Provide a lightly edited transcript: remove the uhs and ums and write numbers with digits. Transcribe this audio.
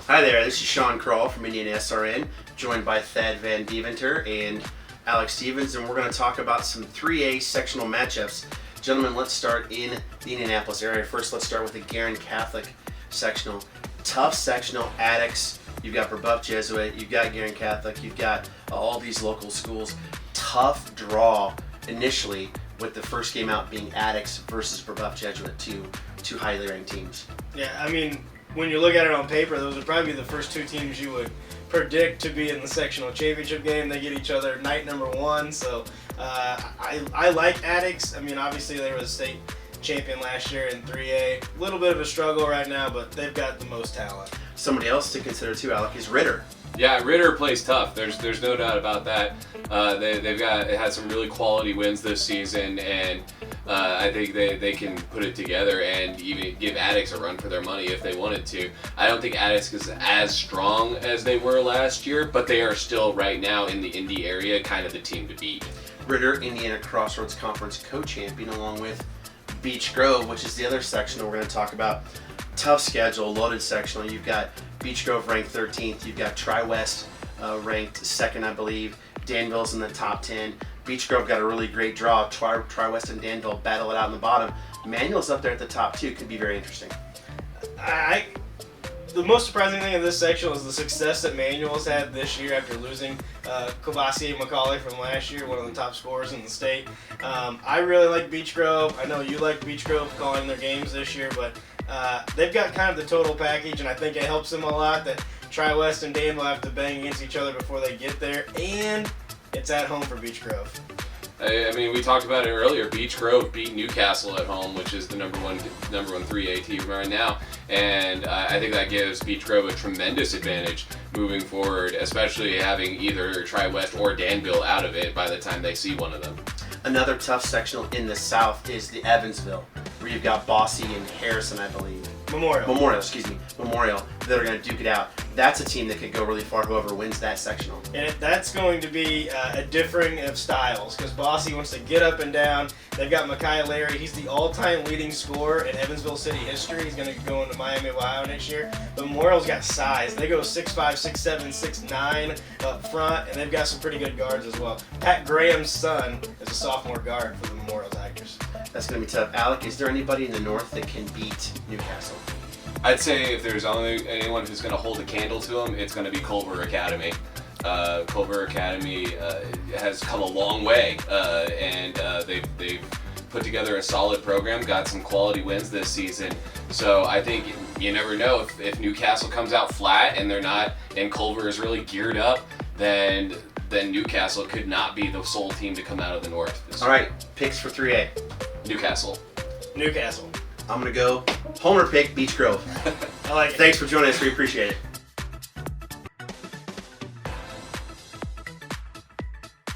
Hi there, this is Sean Kroll from Indiana SRN, joined by Thad Van Deventer and Alex Stevens, and we're going to talk about some 3A sectional matchups. Gentlemen, let's start in the Indianapolis area. First, let's start with the Guerin Catholic sectional. Tough sectional, Addicts, you've got Brebeuf Jesuit, you've got Guerin Catholic, you've got all these local schools. Tough draw initially, with the first game out being Addicts versus Brebeuf Jesuit, two highly ranked teams. Yeah, I mean, when you look at it on paper, those would probably be the first two teams you would predict to be in the sectional championship game. They get each other night number one, so I like Addicts. I mean, obviously they were the state champion last year in 3A. A little bit of a struggle right now, but they've got the most talent. Somebody else to consider too, Alec, is Ritter. Yeah, Ritter plays tough. There's no doubt about that. They've had some really quality wins this season, and I think they can put it together and even give Addicts a run for their money if they wanted to. I don't think Addicts is as strong as they were last year, but they are still right now in the Indy area kind of the team to beat. Ritter, Indiana Crossroads Conference co-champion, along with Beech Grove, which is the other sectional we're going to talk about. Tough schedule, loaded sectional. You've got Beech Grove ranked 13th. You've got Tri-West ranked 2nd, I believe. Danville's in the top 10. Beech Grove got a really great draw. Tri-West and Danville battle it out in the bottom. Manual's up there at the top too. Could be very interesting. The most surprising thing in this section was the success that Manuel's had this year after losing Kavasi McCauley from last year, one of the top scorers in the state. I really like Beech Grove. I know you like Beech Grove calling their games this year, but they've got kind of the total package, and I think it helps them a lot that Tri-West and Danville have to bang against each other before they get there, and it's at home for Beech Grove. I mean, we talked about it earlier. Beech Grove beat Newcastle at home, which is the number one 3A team right now, and I think that gives Beech Grove a tremendous advantage moving forward, especially having either Tri-West or Danville out of it by the time they see one of them. Another tough sectional in the South is the Evansville, where you've got Bosse and Harrison, I believe. Memorial, that are going to duke it out. That's a team that could go really far, whoever wins that sectional. And that's going to be a differing of styles, because Bosse wants to get up and down. They've got Micaiah Larry. He's the all-time leading scorer in Evansville City history. He's going to go into Miami, Ohio next year. But Memorial's got size. They go 6'5", 6'7", 6'9", up front, and they've got some pretty good guards as well. Pat Graham's son is a sophomore guard for the Memorial Tigers. That's going to be tough. Alec, is there anybody in the North that can beat Newcastle? I'd say if there's only anyone who's going to hold a candle to them, it's going to be Culver Academy. Culver Academy has come a long way, and they've put together a solid program, got some quality wins this season. So I think you never know if Newcastle comes out flat and they're not, and Culver is really geared up, then Newcastle could not be the sole team to come out of the North. All right, picks for 3A. Newcastle. Newcastle. I'm going to go homer pick Beech Grove. I like it. Thanks for joining us. We appreciate it.